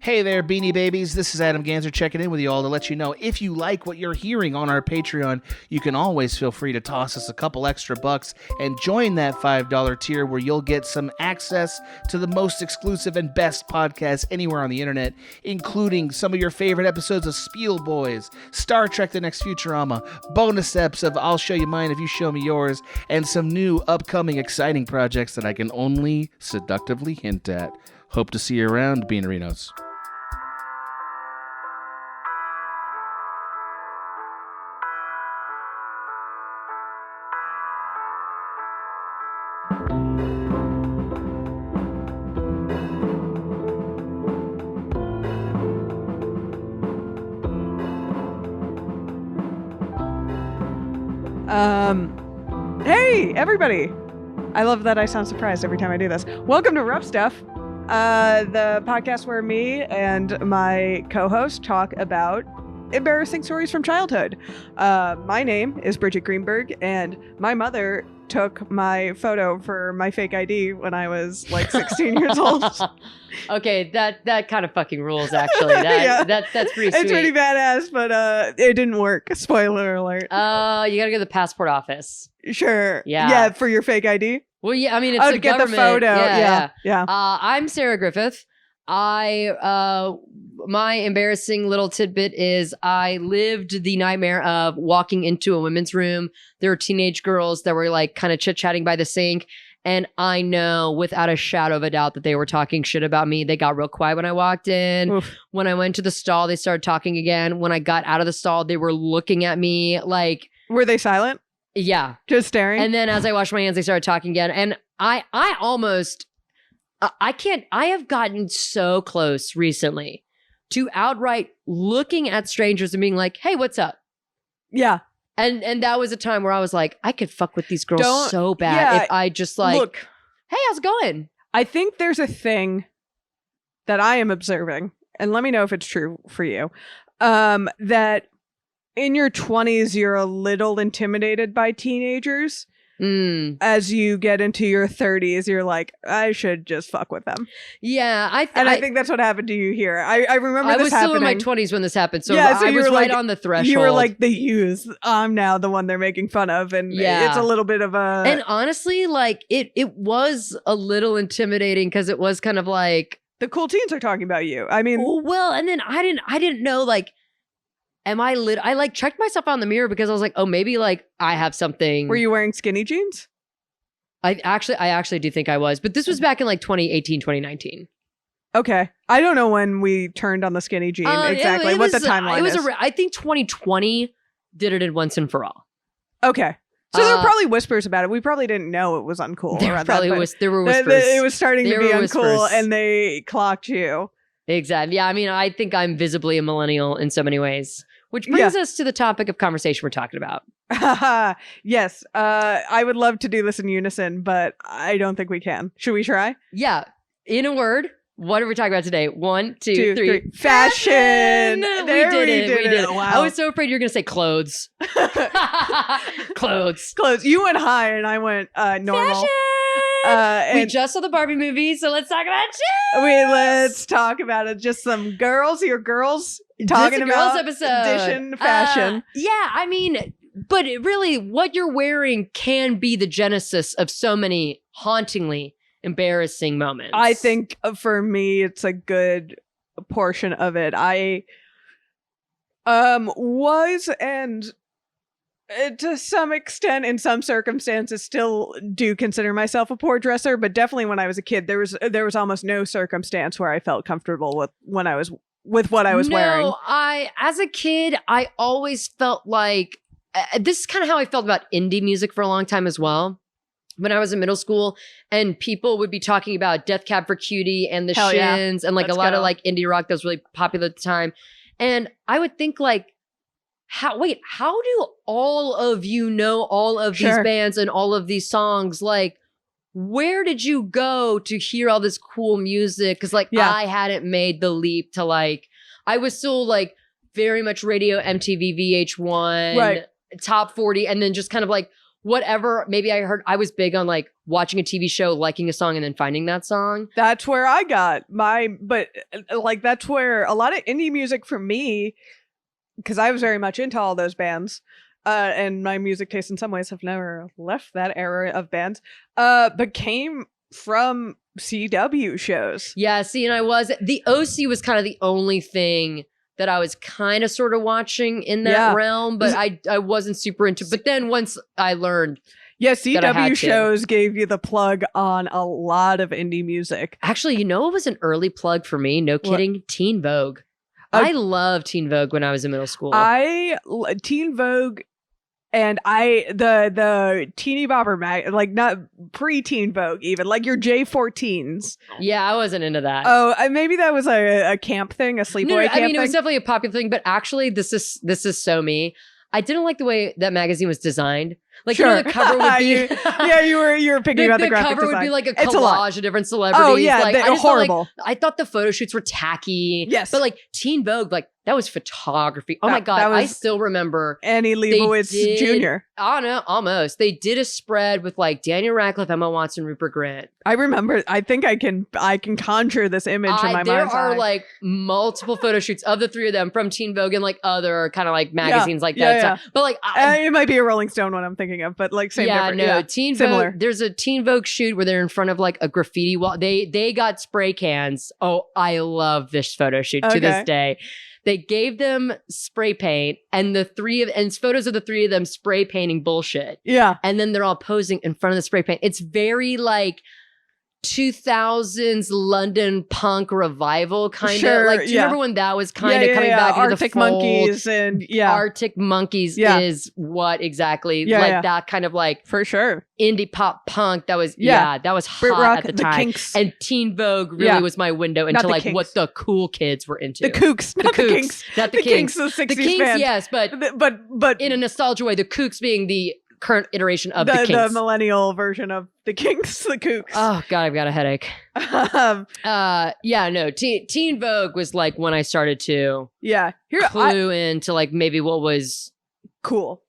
Hey there, Beanie Babies. This is Adam Ganser checking in with you all to let you know if you like what you're hearing on our Patreon, you can always feel free to toss us a couple extra bucks and join that $5 tier where you'll get some access to the most exclusive and best podcasts anywhere on the internet, including some of your favorite episodes of Spiel Boys, Star Trek The Next Futurama, bonus eps of I'll Show You Mine If You Show Me Yours, and some new upcoming exciting projects that I can only seductively hint at. Hope to see you around, Beanerinos. Hey, everybody. I love that I sound surprised every time I do this. Welcome to Rough Stuff, the podcast where me and my co-host talk about embarrassing stories from childhood. My name is Bridget Greenberg, and my mother took my photo for my fake ID when I was like 16 years old. Okay, that kind of fucking rules, actually. That's pretty sweet. It's pretty badass, but it didn't work. Spoiler alert. You gotta go to the passport office. Sure. Yeah. Yeah, for your fake ID? Well, yeah, I mean, it's to get the photo. Yeah. I'm Sarah Griffith. My embarrassing little tidbit is I lived the nightmare of walking into a women's room. There were teenage girls that were like kind of chit-chatting by the sink. And I know without a shadow of a doubt that they were talking shit about me. They got real quiet when I walked in. Oof. When I went to the stall, they started talking again. When I got out of the stall, they were looking at me like... Were they silent? Yeah. Just staring? And then as I washed my hands, they started talking again. And I have gotten so close recently to outright looking at strangers and being like, hey, what's up? Yeah. And that was a time where I was like, I could fuck with these girls so bad if I just like, look, hey, how's it going? I think there's a thing that I am observing, and let me know if it's true for you, that in your 20s, you're a little intimidated by teenagers. As you get into your 30s, you're like, I should just fuck with them. Yeah. I think that's what happened to you here. I remember I this was happening. still in my 20s when this happened. So, yeah, so I was right on the threshold. You were like the youth. I'm now the one they're making fun of. And it's a little bit of a... And honestly, like it was a little intimidating because it was kind of like... The cool teens are talking about you. I mean... Well, and then I didn't know, like, I like checked myself out in the mirror because I was like, oh, maybe like I have something. Were you wearing skinny jeans? I actually do think I was, but this was back in like 2018, 2019. Okay. I don't know when we turned on the skinny jean exactly. What the timeline is. I think 2020 did it in once and for all. Okay. So there were probably whispers about it. We probably didn't know it was uncool. There were whispers. It was starting to be uncool, whispers. and they clocked you. Exactly. Yeah, I mean, I think I'm visibly a millennial in so many ways. Which brings us to the topic of conversation we're talking about. Yes. I would love to do this in unison, but I don't think we can. Should we try? Yeah. In a word, what are we talking about today? 1, 2, 3. Fashion! We did it. Wow. I was so afraid you were going to say clothes. Clothes. You went high and I went normal. Fashion! We just saw the Barbie movie, so let's talk about it. Let's talk about it. Just some girls, your girls talking just a about girls episode. edition fashion. Yeah, I mean, but really, what you're wearing can be the genesis of so many hauntingly embarrassing moments. I think for me, it's a good portion of it. I was and to some extent, in some circumstances, still do consider myself a poor dresser, but definitely when I was a kid, there was almost no circumstance where I felt comfortable with what I was wearing. No, as a kid, I always felt like this is kind of how I felt about indie music for a long time as well. When I was in middle school, and people would be talking about Death Cab for Cutie and the Shins, and like a lot of like indie rock that was really popular at the time, and I would think like, how do all of you know all of these bands and all of these songs? Like, where did you go to hear all this cool music? Because like I hadn't made the leap to like, I was still like very much radio, MTV, VH1, Top 40, and then just kind of like whatever. Maybe I was big on like watching a TV show, liking a song, and then finding that song. That's where I got but like that's where a lot of indie music for me, because I was very much into all those bands. And my music tastes in some ways have never left that era of bands, but came from CW shows. Yeah, see, and the OC was kind of the only thing that I was kind of sort of watching in that realm, but I wasn't super into. But then once I learned, CW shows gave you the plug on a lot of indie music. Actually, you know what was an early plug for me? No kidding, what? Teen Vogue. I loved Teen Vogue when I was in middle school. Teen Vogue. And the teeny bopper like not pre-teen Vogue even, like your J14s. Yeah, I wasn't into that. Oh, maybe that was a camp thing, a sleepaway camp thing. It was definitely a popular thing, but actually this is so me. I didn't like the way that magazine was designed. Like, sure. The cover would be... you were picking about the graphic design. The cover would be like a collage of different celebrities. Oh, yeah, like, horrible. I thought the photo shoots were tacky. Yes. But like Teen Vogue, like that was photography. Oh my God, I still remember. Annie Leibovitz Jr. Oh no, almost. They did a spread with like Daniel Radcliffe, Emma Watson, Rupert Grint. I remember. I think I can conjure this image in my mind's eye. There are like multiple photo shoots of the three of them from Teen Vogue and like other kind of like magazines like that. Yeah. But like it might be a Rolling Stone one I'm thinking of, but like same different. Teen similar. Vogue. There's a Teen Vogue shoot where they're in front of like a graffiti wall. They got spray cans. Oh, I love this photo shoot to this day. They gave them spray paint and it's photos of the three of them spray painting bullshit. Yeah. And then they're all posing in front of the spray paint. It's very like 2000s London punk revival kind of. Like, do you remember when that was kind of coming back into the fold? Monkeys and Arctic Monkeys is what exactly that kind of like for sure indie pop punk that was that was hot Rock, at the time. Kinks. And Teen Vogue really was my window into like Kinks. what the cool kids were into. The Kooks, not the Kinks. Not the Kinks. The 60s the Kinks, band. yes, but in a nostalgia way, the Kooks being the current iteration of the Kinks. The millennial version of the Kinks, the Kooks. Oh God, I've got a headache. Teen Vogue was like when I started to clue into like maybe what was cool.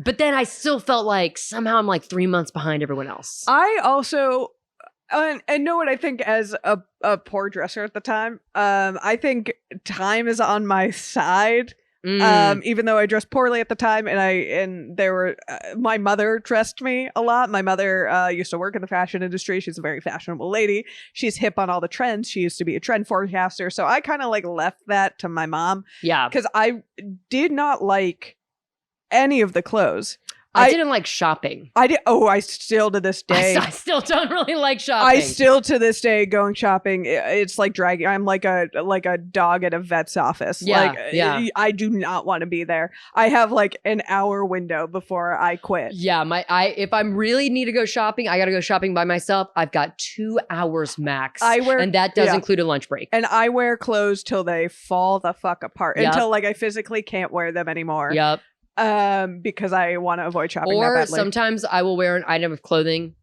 But then I still felt like somehow I'm like 3 months behind everyone else. I also and know what I think as a poor dresser at the time. I think time is on my side. Even though I dressed poorly at the time, and there were my mother dressed me a lot. My mother used to work in the fashion industry. She's a very fashionable lady. She's hip on all the trends. She used to be a trend forecaster. So I kind of like left that to my mom. Yeah, because I did not like any of the clothes. I didn't like shopping. I did. Oh, I still to this day. I still don't really like shopping. I still to this day going shopping. It's like dragging. I'm like a dog at a vet's office. I do not want to be there. I have like an hour window before I quit. Yeah, if I'm really need to go shopping, I got to go shopping by myself. I've got 2 hours max. And that does include a lunch break. And I wear clothes till they fall the fuck apart until like I physically can't wear them anymore. Yep. Because I want to avoid shopping that badly. Or sometimes I will wear an item of clothing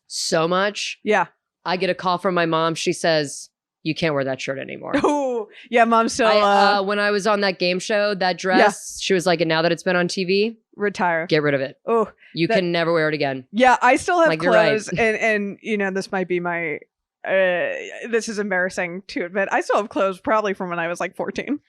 so much. Yeah. I get a call from my mom. She says, you can't wear that shirt anymore. Oh, yeah, mom still... when I was on that game show, that dress, she was like, and now that it's been on TV, retire. Get rid of it. Oh, you can never wear it again. Yeah, I still have like, clothes, right. and you know, this might be my... this is embarrassing to admit. I still have clothes probably from when I was like 14.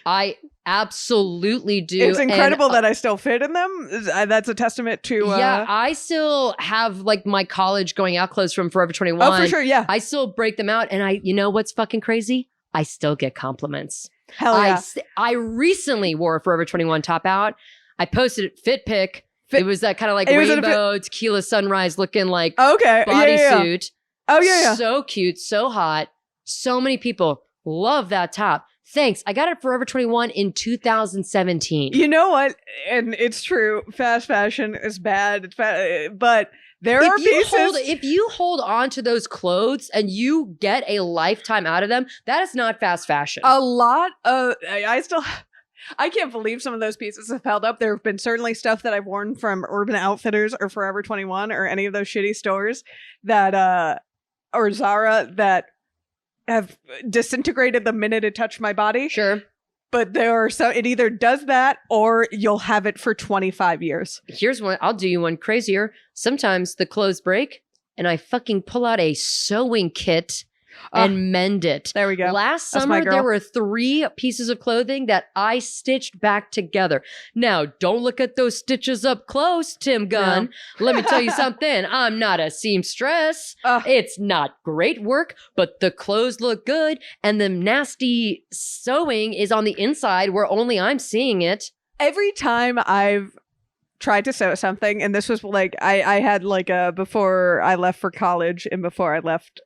I absolutely do. It's incredible that I still fit in them. That's a testament to... yeah, I still have like my college going out clothes from Forever 21. Oh, for sure, yeah. I still break them out, and you know what's fucking crazy? I still get compliments. Hell yeah. I recently wore a Forever 21 top out. I posted it, fit pic. It was that kind of like rainbow tequila sunrise looking like bodysuit. Oh, yeah. So cute, so hot. So many people love that top. Thanks. I got it Forever 21 in 2017. You know what? And it's true. Fast fashion is bad. It's bad. But there are pieces. If you hold on to those clothes and you get a lifetime out of them, that is not fast fashion. A lot of... I can't believe some of those pieces have held up. There have been certainly stuff that I've worn from Urban Outfitters or Forever 21 or any of those shitty stores that... or Zara that have disintegrated the minute it touched my body. Sure. But it either does that or you'll have it for 25 years. Here's one. I'll do you one crazier. Sometimes the clothes break and I fucking pull out a sewing kit and mend it. There we go. Last That's my summer, girl. there were 3 pieces of clothing that I stitched back together. Now, don't look at those stitches up close, Tim Gunn. Let me tell you something. I'm not a seamstress. It's not great work, but the clothes look good. And the nasty sewing is on the inside where only I'm seeing it. Every time I've tried to sew something, and this was like, I had like before I left for college and before I left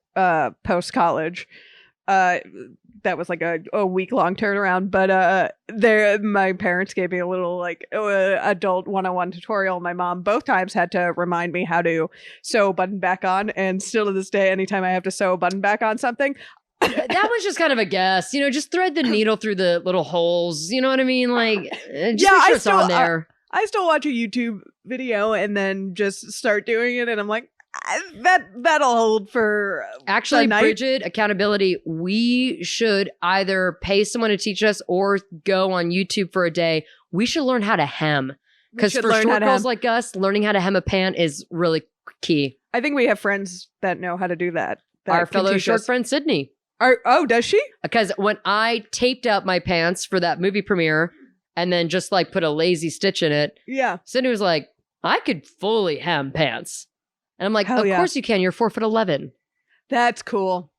post college, that was like a week-long turnaround, but my parents gave me a little like adult 101 tutorial. My mom both times had to remind me how to sew a button back on, and still to this day, anytime I have to sew a button back on something, that was just kind of a guess, just thread the needle through the little holes, you know what I mean, like just make sure it's on there. I still watch a YouTube video and then just start doing it, and I'm like, that'll hold for actually a night. Bridget, accountability, we should either pay someone to teach us or go on YouTube for a day. We should learn how to hem, because for short girls like us, learning how to hem a pant is really key. I think we have friends that know how to do that. Our fellow short friend Sydney. Does she? Because when I taped up my pants for that movie premiere and then just like put a lazy stitch in it, Sydney was like, I could fully hem pants. And I'm like, of course you can. You're 4'11". That's cool.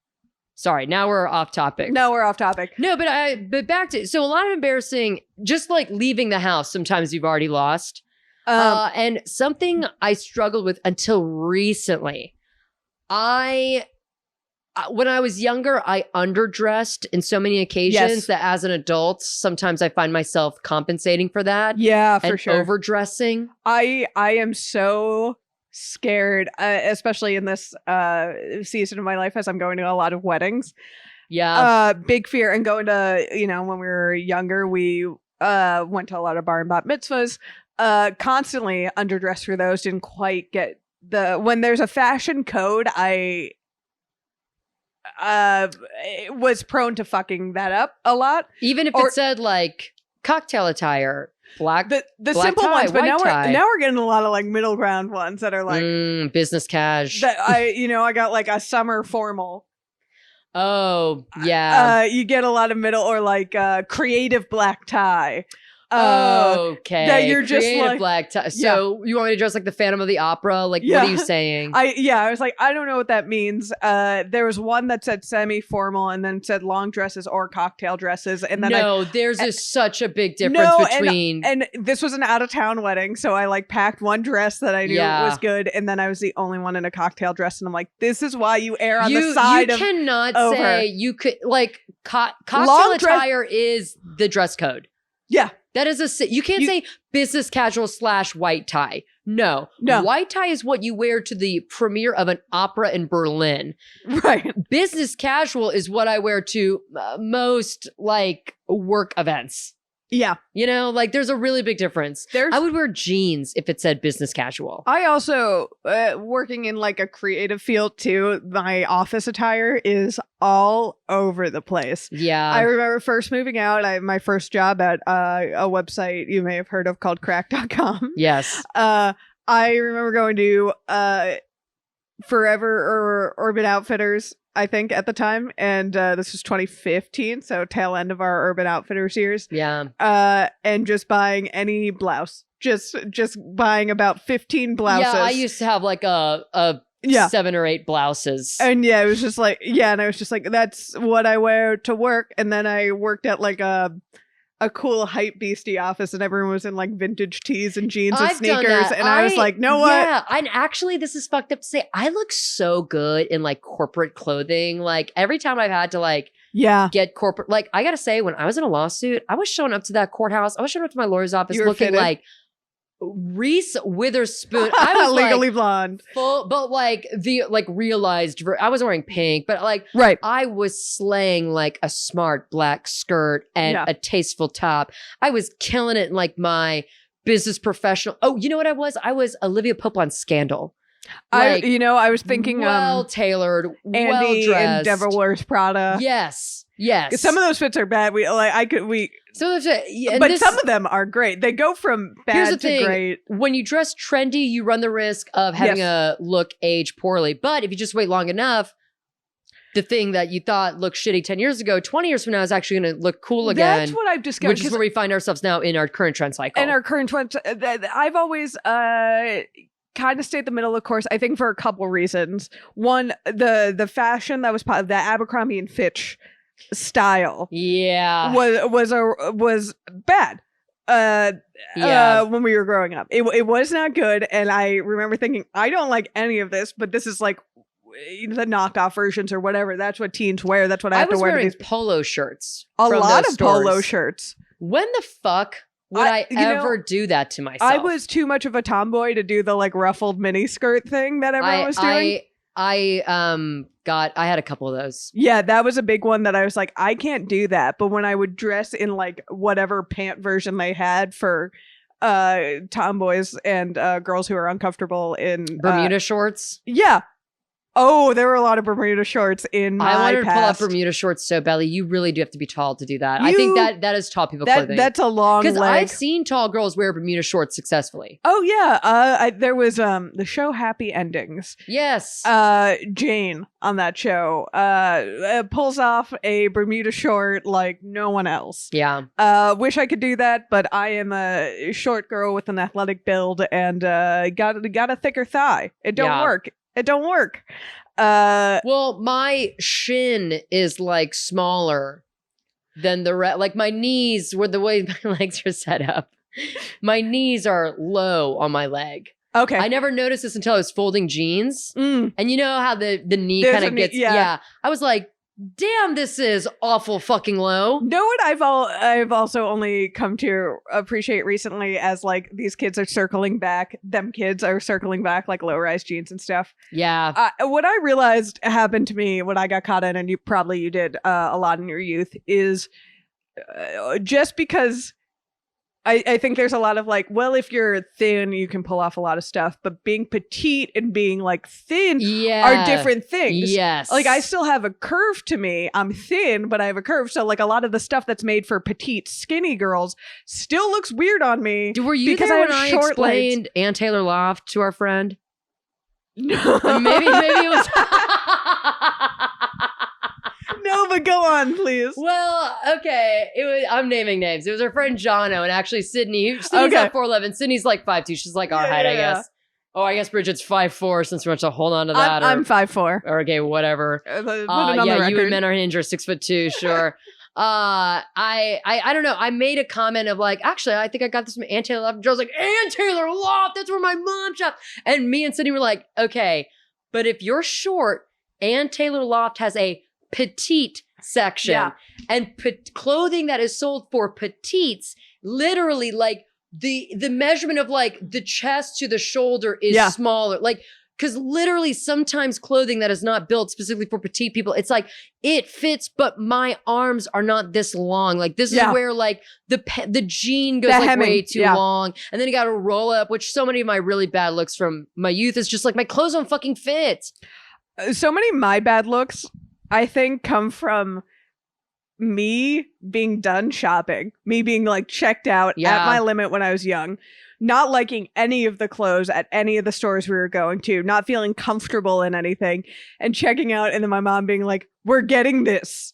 Sorry, now we're off topic. No, but back to, so a lot of embarrassing, just like leaving the house, sometimes you've already lost. And something I struggled with until recently. When I was younger, I underdressed in so many occasions that as an adult, sometimes I find myself compensating for that. Yeah, for sure. Overdressing. I am so scared, especially in this season of my life as I'm going to a lot of weddings. Yeah. Big fear. And going to, when we were younger, we went to a lot of bar and bat mitzvahs, constantly underdressed for those, didn't quite get when there's a fashion code, I was prone to fucking that up a lot. Even if it said like cocktail attire, black, the black simple tie, ones, but white tie. now we're getting a lot of like middle ground ones that are like business cash. That I got like a summer formal. Oh yeah. You get a lot of middle or like creative black tie. Okay. That you're Creative just like black tie. So you want me to dress like the Phantom of the Opera? Like what are you saying? I was like, I don't know what that means. There was one that said semi-formal and then said long dresses or cocktail dresses. And then there's such a big difference between. And this was an out of town wedding, so I like packed one dress that I knew was good, and then I was the only one in a cocktail dress, and I'm like, this is why you err on the side of. You cannot say you could like cocktail attire is the dress code. Yeah. That is you can't say business casual / white tie. No. White tie is what you wear to the premiere of an opera in Berlin. Right. Business casual is what I wear to most like work events. Yeah. Like there's a really big difference. I would wear jeans if it said business casual. I also, working in like a creative field too, my office attire is all over the place. Yeah. I remember first moving out, my first job at a website you may have heard of called crack.com. Yes. I remember going to Forever or Urban Outfitters, I think, at the time, and this was 2015, so tail end of our Urban Outfitters years. Yeah. And just buying any blouse, just buying about 15 blouses. Yeah, I used to have like a 7 or 8 blouses, and it was just like and I was just like, that's what I wear to work. And then I worked at like a cool hype beastie office, and everyone was in like vintage tees and jeans and sneakers, and I was like, know what? Yeah, and actually this is fucked up to say, I look so good in like corporate clothing. Like every time I've had to like get corporate, like I gotta say, when I was in a lawsuit, I was showing up to that courthouse, I was showing up to my lawyer's office looking fitted. Like Reese Witherspoon. I was Legally Blonde, full, but like the like realized. I was wearing pink, but like I was slaying like a smart black skirt and a tasteful top. I was killing it in like my business professional. Oh, you know what I was? I was Olivia Pope on Scandal. Like, I was thinking well tailored, Andy well dressed. and Devil Wears Prada. Yes. Yes. Some of those fits are bad. So but some of them are great. They go from here's the bad to thing. great. When you dress trendy, you run the risk of having a look age poorly. But if you just wait long enough, the thing that you thought looked shitty 10 years ago, 20 years from now is actually going to look cool again. That's what I've discovered. Which is where we find ourselves now in our current trend cycle. In our current trend, I've always kind of stayed the middle of course. I think for a couple reasons. One, the fashion that was part of the Abercrombie and Fitch style, was bad. When we were growing up, it was not good, and I remember thinking, I don't like any of this, but this is like the knockoff versions or whatever. That's what teens wear. That's what I have to wear. I was wearing polo shirts. A lot of stores. Polo shirts. When the fuck would I ever do that to myself? I was too much of a tomboy to do the like ruffled mini skirt thing that everyone was doing. I had a couple of those. Yeah, that was a big one that I was like, I can't do that. But when I would dress in like whatever pant version they had for tomboys and girls who are uncomfortable in Bermuda shorts. Yeah. Oh, there were a lot of Bermuda shorts in my I wanted to pull out past. Bermuda shorts so badly. You really do have to be tall to do that. I think that is tall people clothing. That's a long leg. Because I've seen tall girls wear Bermuda shorts successfully. Oh yeah, there was the show Happy Endings. Yes. Jane on that show pulls off a Bermuda short like no one else. Yeah. Wish I could do that, but I am a short girl with an athletic build and got a thicker thigh. It don't work. It don't work. Well, my shin is like smaller than the rest. Like my knees, were the way my legs are set up. My knees are low on my leg. Okay. I never noticed this until I was folding jeans. And you know how the knee There's kind of gets, I was like, damn, this is awful fucking low. Know what I've also only come to appreciate recently as like these kids are circling back. Them kids are circling back like low-rise jeans and stuff. Yeah. What I realized happened to me when I got caught in, and you did a lot in your youth, is just because I think there's a lot of like, well, if you're thin, you can pull off a lot of stuff, but being petite and being like thin are different things. Yes. Like I still have a curve to me. I'm thin, but I have a curve. So like a lot of the stuff that's made for petite, skinny girls still looks weird on me. Were you because there when have I short explained legs. Ann Taylor Loft to our friend? No. Maybe it was... No, but go on, please. Well, okay. I'm naming names. It was her friend Jono, and actually Sydney's at 4'11". Sydney's like 5'2". She's like our height, I guess. Oh, I guess Bridget's 5'4", since we want to hold on to that. I'm 5'4". Or okay, whatever. Put it on the you record. and Men Are Hinge are 6'2", sure. I don't know. I made a comment of like, actually, I think I got this from Ann Taylor Loft. And Joe's like, Ann Taylor Loft, that's where my mom shopped. And me and Sydney were like, okay, but if you're short, Ann Taylor Loft has a petite section, and clothing that is sold for petites, literally like the measurement of like the chest to the shoulder is smaller, like because literally sometimes clothing that is not built specifically for petite people, it's like it fits, but my arms are not this long. Like this is where like the jean goes like way too long, and then you got to roll up, which so many of my really bad looks from my youth is just like my clothes don't fucking fit. So many of my bad looks, I think, come from me being done shopping, me being like checked out at my limit when I was young, not liking any of the clothes at any of the stores we were going to, not feeling comfortable in anything, and checking out, and then my mom being like, we're getting this,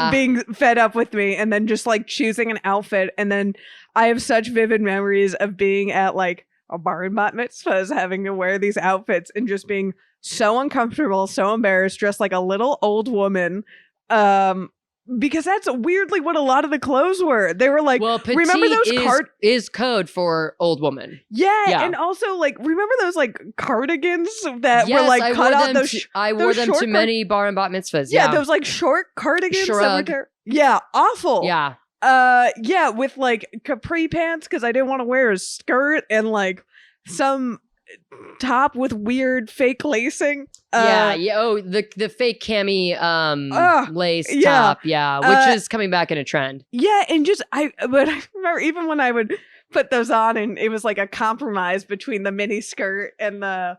being fed up with me, and then just like choosing an outfit. And then I have such vivid memories of being at like a bar and bat mitzvahs, having to wear these outfits and just being so uncomfortable, so embarrassed, dressed like a little old woman. Because that's weirdly what a lot of the clothes were. They were like, well, petite remember those is code for old woman. Yeah, and also like, remember those like cardigans that were like cut out those. I wore them to many bar and bat mitzvahs. Yeah, those like short cardigans. Shrug. That were yeah, awful. Yeah. Yeah, with like capri pants because I didn't want to wear a skirt and like some top with weird fake lacing. Oh, the fake cami lace top, which is coming back in a trend. Yeah, and but I remember even when I would put those on and it was like a compromise between the mini skirt and I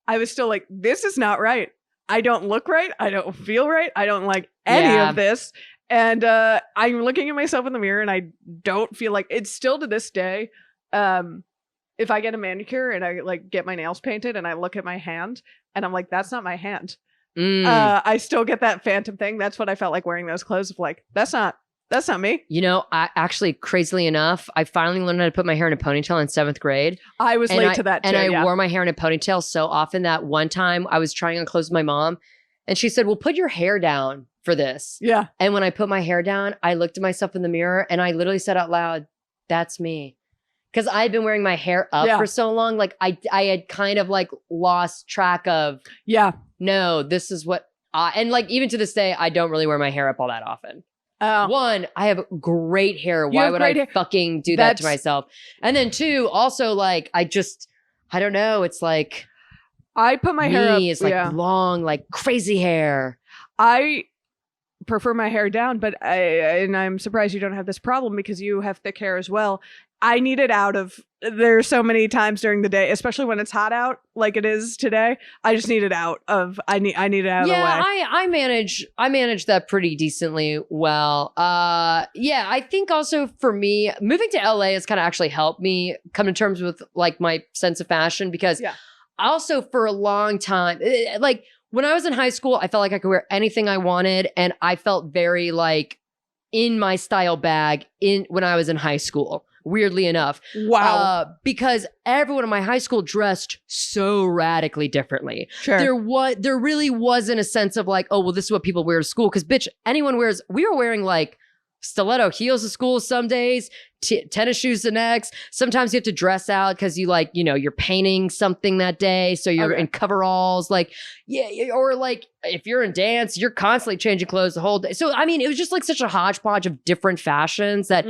was still like, this is not right. I don't look right. I don't feel right. I don't like any of this. And I'm looking at myself in the mirror and I don't feel like it's still to this day. If I get a manicure and I like get my nails painted and I look at my hand and I'm like, that's not my hand. I still get that phantom thing. That's what I felt like wearing those clothes of like, that's not me. You know, I actually, crazily enough, I finally learned how to put my hair in a ponytail in 7th grade. I was late to that too. And I wore my hair in a ponytail so often that one time I was trying on clothes with my mom and she said, well, put your hair down for this. Yeah. And when I put my hair down, I looked at myself in the mirror and I literally said out loud, that's me. Because I had been wearing my hair up for so long. Like I had kind of like lost track of, no, this is what and like even to this day, I don't really wear my hair up all that often. One, I have great hair. Why would I fucking do that to myself? And then 2, also like, I don't know. It's like, I put my hair up. It's like long, like crazy hair. I prefer my hair down, but I'm surprised you don't have this problem because you have thick hair as well. I need it out of, there's so many times during the day, especially when it's hot out like it is today. I just need it out of, I need it out of the way. I manage that pretty decently well. I think also for me, moving to LA has kind of actually helped me come to terms with like my sense of fashion because also for a long time, like when I was in high school, I felt like I could wear anything I wanted and I felt very like in my style bag when I was in high school. Weirdly enough. Wow. Because everyone in my high school dressed so radically differently. Sure. There really wasn't a sense of like, oh, well, this is what people wear to school. Because bitch, we were wearing like stiletto heels to school some days, tennis shoes the next. Sometimes you have to dress out because you like, you know, you're painting something that day. So you're in coveralls. Like, or like if you're in dance, you're constantly changing clothes the whole day. So, I mean, it was just like such a hodgepodge of different fashions that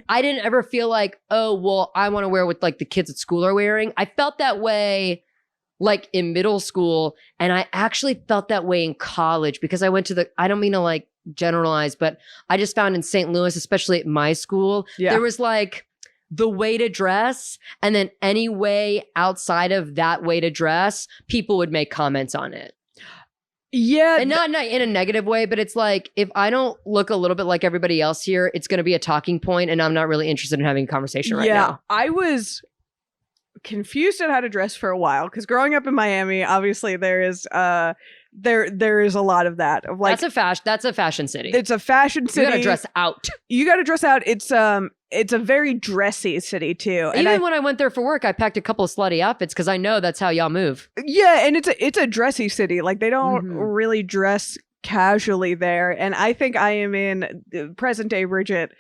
I didn't ever feel like, oh, well, I want to wear what like the kids at school are wearing. I felt that way like in middle school. And I actually felt that way in college because I went to I don't mean to like generalize, but I just found in St. Louis, especially at my school, there was like the way to dress. And then any way outside of that way to dress, people would make comments on it. Yeah. And not in a negative way, but it's like, if I don't look a little bit like everybody else here, it's going to be a talking point and I'm not really interested in having a conversation right now. I was confused at how to dress for a while because growing up in Miami, obviously there is there is a lot of that of like that's a fashion city. It's a fashion city. You gotta dress out. You gotta dress out. It's a very dressy city too. And even when I went there for work, I packed a couple of slutty outfits because I know that's how y'all move. Yeah, and it's a dressy city. Like they don't really dress casually there. And I think I am in present day Bridget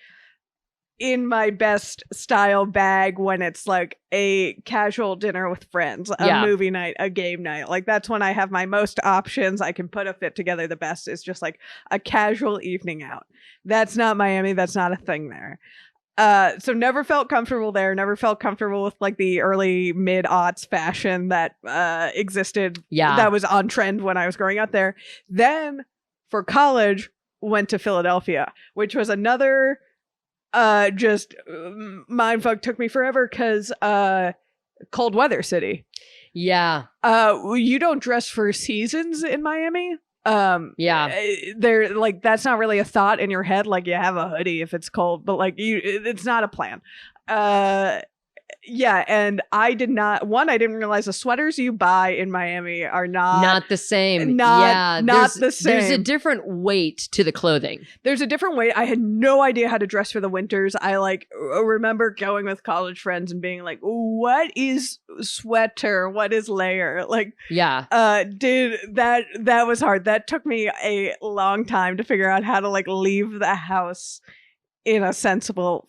in my best style bag when it's like a casual dinner with friends, a movie night, a game night. Like that's when I have my most options. I can put a fit together the best. It's just like a casual evening out. That's not Miami. That's not a thing there. So never felt comfortable there. Never felt comfortable with like the early mid-aughts fashion that existed. That was on trend when I was growing up there. Then for college, went to Philadelphia, which was another just mindfuck. Took me forever because cold weather city. Yeah. You don't dress for seasons in Miami. They're like, that's not really a thought in your head. Like you have a hoodie if it's cold, but like it's not a plan. And I didn't realize the sweaters you buy in Miami are not the same. Not the same. There's a different weight to the clothing. There's a different weight. I had no idea how to dress for the winters. I like remember going with college friends and being like, what is sweater? What is layer? Like, that was hard. That took me a long time to figure out how to like leave the house in a sensible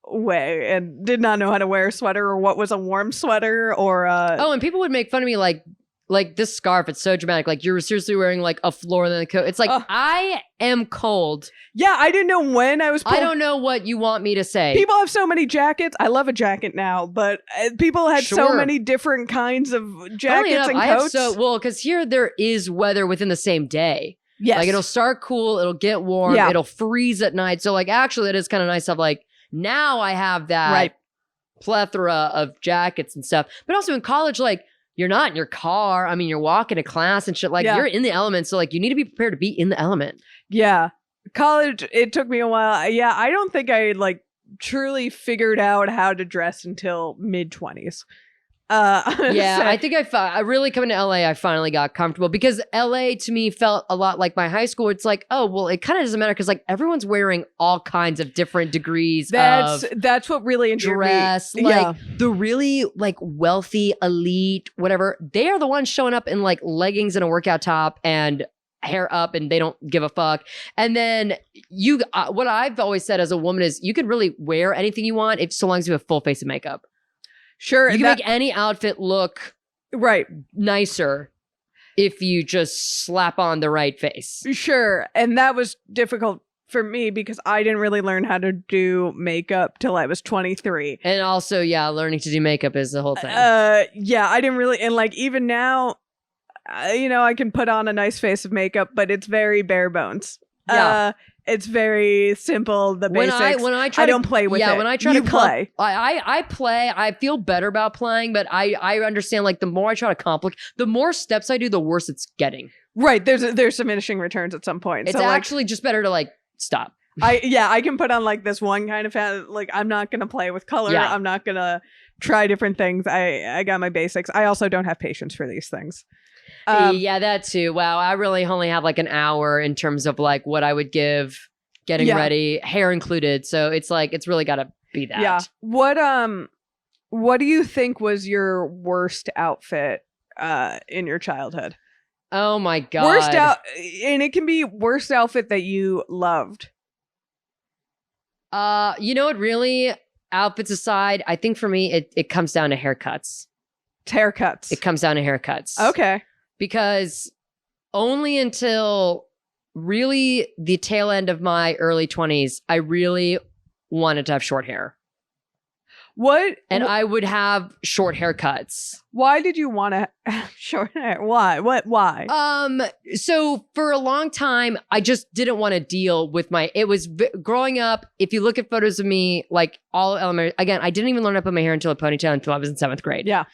way, and did not know how to wear a sweater or what was a warm sweater or and people would make fun of me like this scarf, it's so dramatic, like you're seriously wearing like a floor than a coat. It's like I am cold. Yeah, I didn't know when I was I don't know what you want me to say. People have so many jackets. I love a jacket now, but people had so many different kinds of jackets and coats. Because here there is weather within the same day. Yes. Like it'll start cool, it'll get warm, it'll freeze at night. So like actually it is kind of nice to have like, now I have that plethora of jackets and stuff. But also in college, like you're not in your car. I mean, you're walking to class and shit. Like, Yeah. you're in the element. So, like, you need to be prepared to be in the element. Yeah. College, it took me a while. Yeah, I don't think I like truly figured out how to dress until mid-20s. Yeah, I think I really coming to LA, I finally got comfortable because LA to me felt a lot like my high school. It's like, oh, well, it kind of doesn't matter because like everyone's wearing all kinds of different degrees that's of what really endeared dress. me. Like the really like wealthy, elite, whatever, they are the ones showing up in like leggings and a workout top and hair up and they don't give a fuck. And then you, what I've always said as a woman is you could really wear anything you want if so long as you have a full face of makeup. Sure. You can make any outfit look right nicer if you just slap on the right face. Sure. And that was difficult for me because I didn't really learn how to do makeup till I was 23. And also, yeah, learning to do makeup is the whole thing. Yeah, I didn't really, and like even now, I can put on a nice face of makeup, but it's very bare bones. Yeah. It's very simple. The basics. When I try, I don't play with it. Yeah, when I try you to play, I play. I feel better about playing, but I understand like the more I try to complicate, the more steps I do, the worse it's getting. Right. There's diminishing returns at some point. It's so, actually just better to like stop. I can put on like this one kind of like I'm not gonna play with color. Yeah. I'm not gonna try different things. I got my basics. I also don't have patience for these things. Yeah, that too. Wow, I really only have like an hour in terms of like what I would give getting ready, hair included. So it's like it's really got to be that. Yeah. What do you think was your worst outfit in your childhood? Oh my god. And it can be worst outfit that you loved. You know what? Really, outfits aside, I think for me it comes down to haircuts. Haircuts. It comes down to haircuts. Okay. Because only until really the tail end of my early 20s, I really wanted to have short hair. And I would have short haircuts. Why did you want to have short hair? Why? Why? So for a long time, I just didn't want to deal with growing up. If you look at photos of me, like all elementary, again, I didn't even learn to put my hair into a ponytail until I was in 7th grade. Yeah.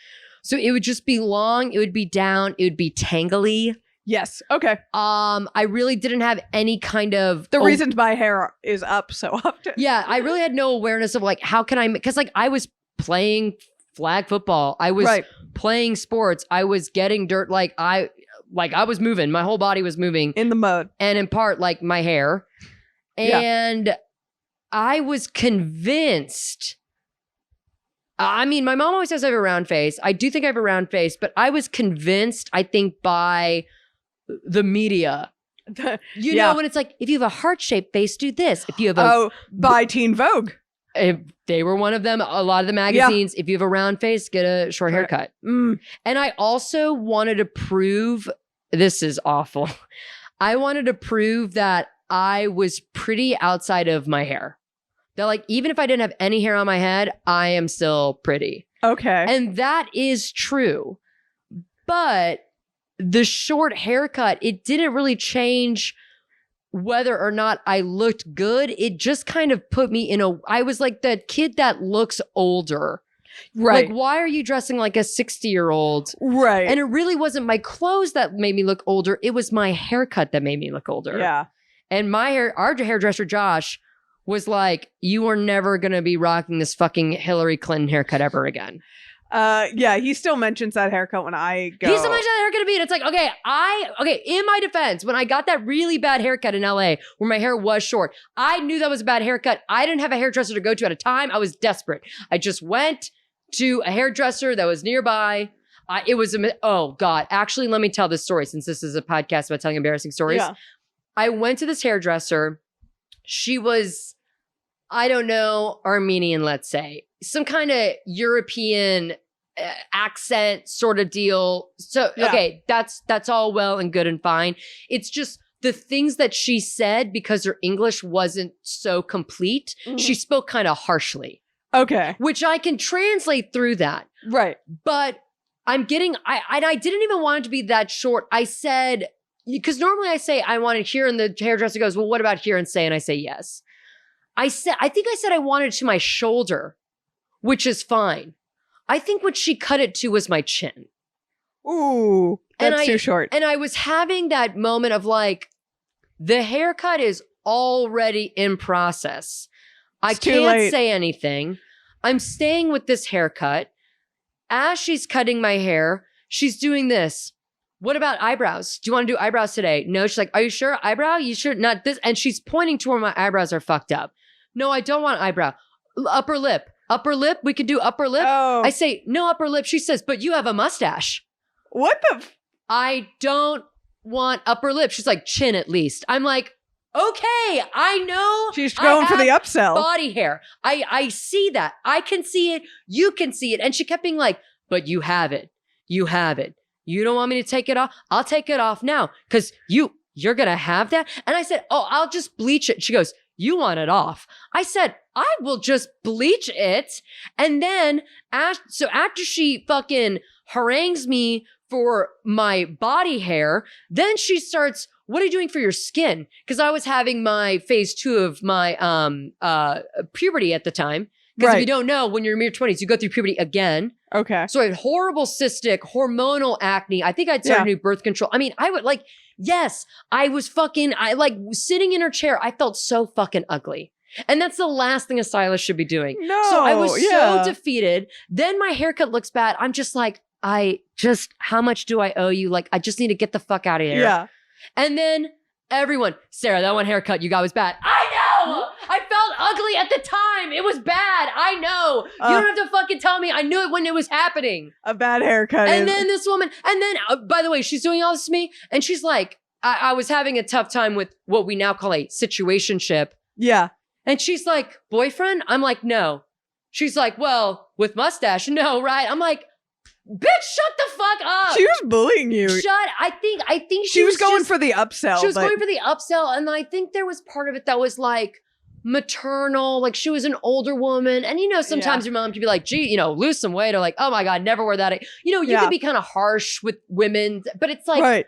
So it would just be long. It would be down. It would be tangly. Yes. Okay. I really didn't have any kind of the reason my hair is up so often. Yeah, I really had no awareness of like how can I, because like I was playing flag football, I was playing sports, I was getting dirt, like I was moving, my whole body was moving in the mud, and in part like my hair, and I was convinced. I mean, my mom always says I have a round face. I do think I have a round face, but I was convinced, I think, by the media. You know, when it's like, if you have a heart-shaped face, do this. If you have by Teen Vogue. If they were one of them, a lot of the magazines, if you have a round face, get a short haircut. And I also wanted to prove, this is awful. I wanted to prove that I was pretty outside of my hair. That like, even if I didn't have any hair on my head, I am still pretty. Okay. And that is true. But the short haircut, it didn't really change whether or not I looked good. It just kind of put me I was like that kid that looks older. Right. Like, why are you dressing like a 60-year-old? Right. And it really wasn't my clothes that made me look older. It was my haircut that made me look older. Yeah. And our hairdresser, Josh, was like, you are never going to be rocking this fucking Hillary Clinton haircut ever again. Yeah, he still mentions that haircut when I go. He still mentions that haircut to me. And it's like, okay, in my defense, when I got that really bad haircut in LA where my hair was short, I knew that was a bad haircut. I didn't have a hairdresser to go to at a time. I was desperate. I just went to a hairdresser that was nearby. It was, oh God. Actually, let me tell this story since this is a podcast about telling embarrassing stories. Yeah. I went to this hairdresser. She was, I don't know, Armenian, let's say. Some kind of European accent sort of deal. So, okay, that's all well and good and fine. It's just the things that she said, because her English wasn't so complete, she spoke kind of harshly. Okay. Which I can translate through that. Right. But I didn't even want it to be that short. I said, because normally I say I want it here, and the hairdresser goes, well, what about here? And I say yes. I think I said I wanted it to my shoulder, which is fine. I think what she cut it to was my chin. Ooh, that's And too short. And I was having that moment of like, the haircut is already in process. I It's too can't late. say anything. I'm staying with this haircut. As she's cutting my hair, she's doing this. What about eyebrows? Do you want to do eyebrows today? No. She's like, are you sure? Eyebrow? You sure? Not this. And she's pointing to where my eyebrows are fucked up. No, I don't want eyebrow. Upper lip. Upper lip? We could do upper lip? Oh. I say, no upper lip. She says, but you have a mustache. What the? I don't want upper lip. She's like, chin at least. I'm like, okay, I know. She's going for the upsell. Body hair. I see that. I can see it. You can see it. And she kept being like, but you have it. You have it. You don't want me to take it off? I'll take it off now because you're going to have that. And I said, oh, I'll just bleach it. She goes, you want it off. I said, I will just bleach it. And then so after she fucking harangues me for my body hair, then she starts, what are you doing for your skin? Because I was having my phase 2 of my puberty at the time. Because if you don't know, when you're in your 20s, you go through puberty again. Okay. So I had horrible cystic, hormonal acne. I think I'd started new birth control. I mean, I would like, yes, I was sitting in her chair. I felt so fucking ugly. And that's the last thing a stylist should be doing. No. So I was so defeated. Then my haircut looks bad. I'm just like, how much do I owe you? Like, I just need to get the fuck out of here. Yeah. And then everyone, Sarah, that one haircut you got was bad. I know! I felt ugly at the time. It was bad. I know. You don't have to fucking tell me. I knew it when it was happening. A bad haircut. And then this woman, and then, by the way, she's doing all this to me. And she's like, I was having a tough time with what we now call a situationship. Yeah. And she's like, boyfriend? I'm like, no. She's like, well, with mustache, no, right? I'm like, bitch, shut the fuck up. She was bullying you. I think she was going for the upsell. She was going for the upsell. And I think there was part of it that was like maternal. Like she was an older woman. And sometimes your mom can be like, gee, lose some weight. Or like, oh my God, never wear that. You can be kind of harsh with women. But it's like, right.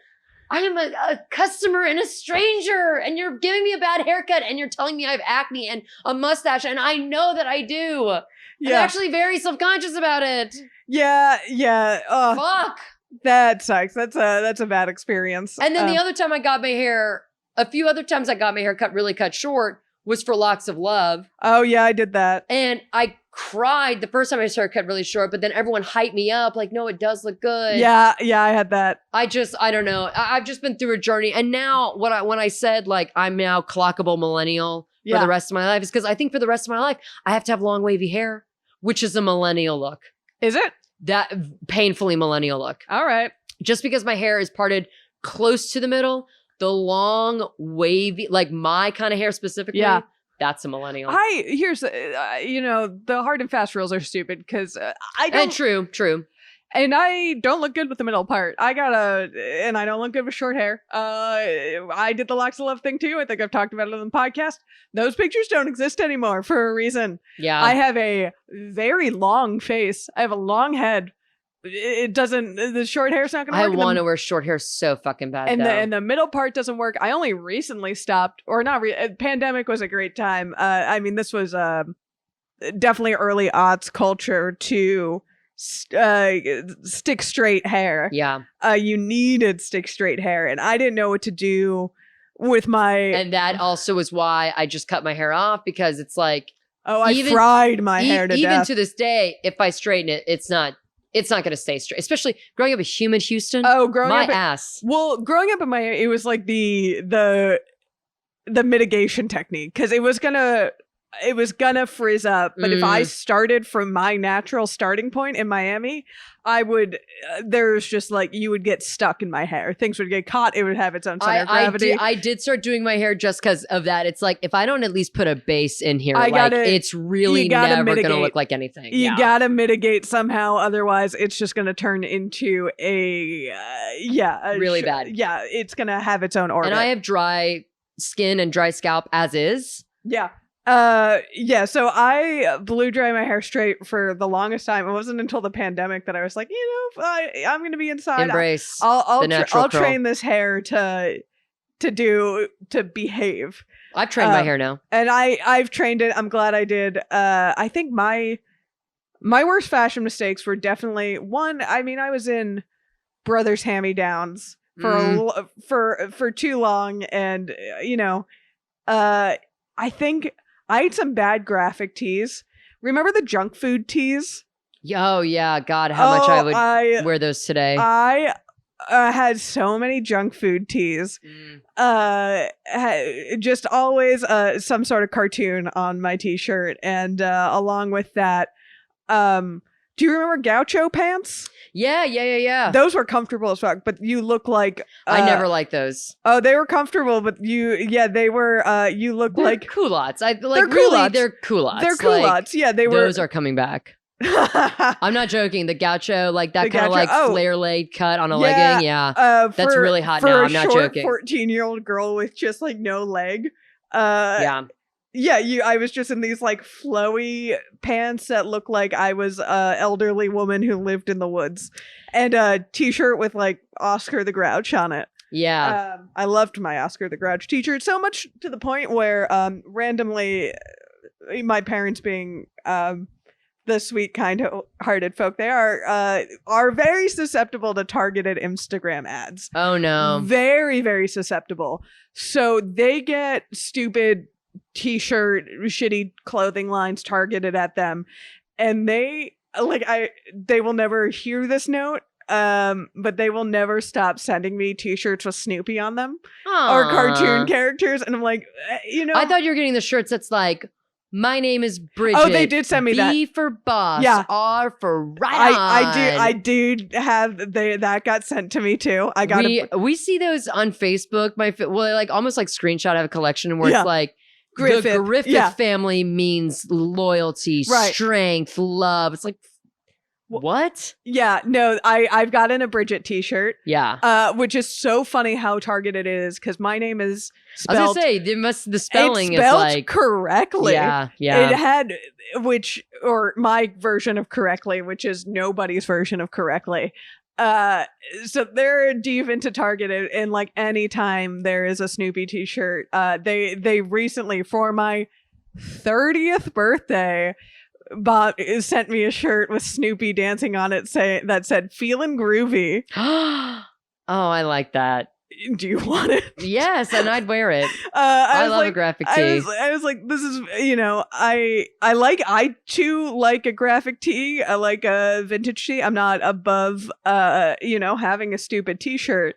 I am a customer and a stranger. And you're giving me a bad haircut. And you're telling me I have acne and a mustache. And I know that I do. I'm actually very self-conscious about it. Yeah. Fuck. That sucks. That's a bad experience. And then the other time I got my hair, a few other times I got my hair cut short was for Locks of Love. Oh yeah, I did that. And I cried the first time I saw her cut really short, but then everyone hyped me up like, no, it does look good. Yeah, I had that. I don't know. I've just been through a journey. And now when I said like I'm now clockable millennial for the rest of my life is because I think for the rest of my life, I have to have long wavy hair, which is a millennial look. Is it? That painfully millennial look. All right. Just because my hair is parted close to the middle, the long wavy, like my kind of hair specifically, that's a millennial. Here's, the hard and fast rules are stupid because I don't. And true. And I don't look good with the middle part. And I don't look good with short hair. I did the Locks of Love thing too. I think I've talked about it on the podcast. Those pictures don't exist anymore for a reason. Yeah. I have a very long face. I have a long head. The short hair's not going to work. I want to wear short hair so fucking bad. And the middle part doesn't work. I only recently stopped, or not. Pandemic was a great time. This was definitely early aughts culture to stick straight hair. Yeah. You needed stick straight hair, and I didn't know what to do with my. And that also is why I just cut my hair off, because it's like, I fried my hair to death. Even to this day, if I straighten it, it's not going to stay straight. Especially growing up in humid Houston. Growing up ass. Well, growing up in Miami, it was like the mitigation technique, because it was gonna frizz up. But if I started from my natural starting point in Miami, I would, there's just like, you would get stuck in my hair. Things would get caught. It would have its own center of gravity. I did start doing my hair just because of that. It's like, if I don't at least put a base in here, it's really never going to look like anything. You gotta mitigate somehow. Otherwise, it's just going to turn into a really bad. Yeah, it's going to have its own orbit. And I have dry skin and dry scalp as is. Yeah. So I blew dry my hair straight for the longest time. It wasn't until the pandemic that I was like, I'm going to be inside. Embrace I'll train this hair to behave. I've trained my hair now. And I've trained it. I'm glad I did. I think my worst fashion mistakes were definitely one. I mean, I was in brothers hand-me-downs for too long, and I think I ate some bad graphic tees. Remember the junk food tees? Oh yeah, God, how much I would wear those today. I had so many junk food tees. Just always some sort of cartoon on my t-shirt, and along with that, do you remember gaucho pants? Yeah. Those were comfortable as fuck, but you look like I never liked those. Oh, they were comfortable, but they were. You look They're like culottes. They're Really, culottes. they're culottes. They're culottes. Yeah, they were. Those are coming back. I'm not joking. The gaucho, like that kind of like flare leg cut on a legging. Yeah, that's really hot now. I'm not joking. 14-year-old girl with just like no leg. I was just in these like flowy pants that look like I was a elderly woman who lived in the woods, and a t-shirt with like Oscar the Grouch on it. Yeah. I loved my Oscar the Grouch t-shirt so much to the point where randomly my parents, being the sweet, kind-hearted folk they are very susceptible to targeted Instagram ads. Oh no. Very, very susceptible. So they get stupid t-shirt, shitty clothing lines targeted at them, and they will never hear this note, but they will never stop sending me t-shirts with Snoopy on them. Aww. Or cartoon characters, and I'm like, I thought you were getting the shirts that's like, my name is Bridget. Oh, they did send me that. B for boss. Yeah. R for right on. I do have that got sent to me too. We see those on Facebook. Almost like screenshot. I have a collection where it's like, Griffith. The Griffith family means loyalty, strength, love. It's like, what? Yeah, no, I've gotten a Bridget t-shirt. Yeah. Which is so funny how targeted it is, because my name is spelled. I was gonna say, the spelling is spelled like correctly. Yeah. It had, or my version of correctly, which is nobody's version of correctly. So they're deep into targeted, and like anytime there is a Snoopy t-shirt, they recently, for my 30th birthday, sent me a shirt with Snoopy dancing on it that said "Feelin' Groovy." Oh, I like that. Do you want it? Yes, and I'd wear it. I love a graphic tee. I was like, this is, I too like a graphic tee. I like a vintage tee. I'm not above, having a stupid t-shirt.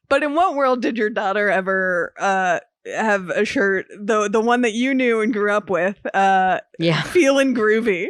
But in what world did your daughter ever have a shirt, the one that you knew and grew up with, Feelin' Groovy?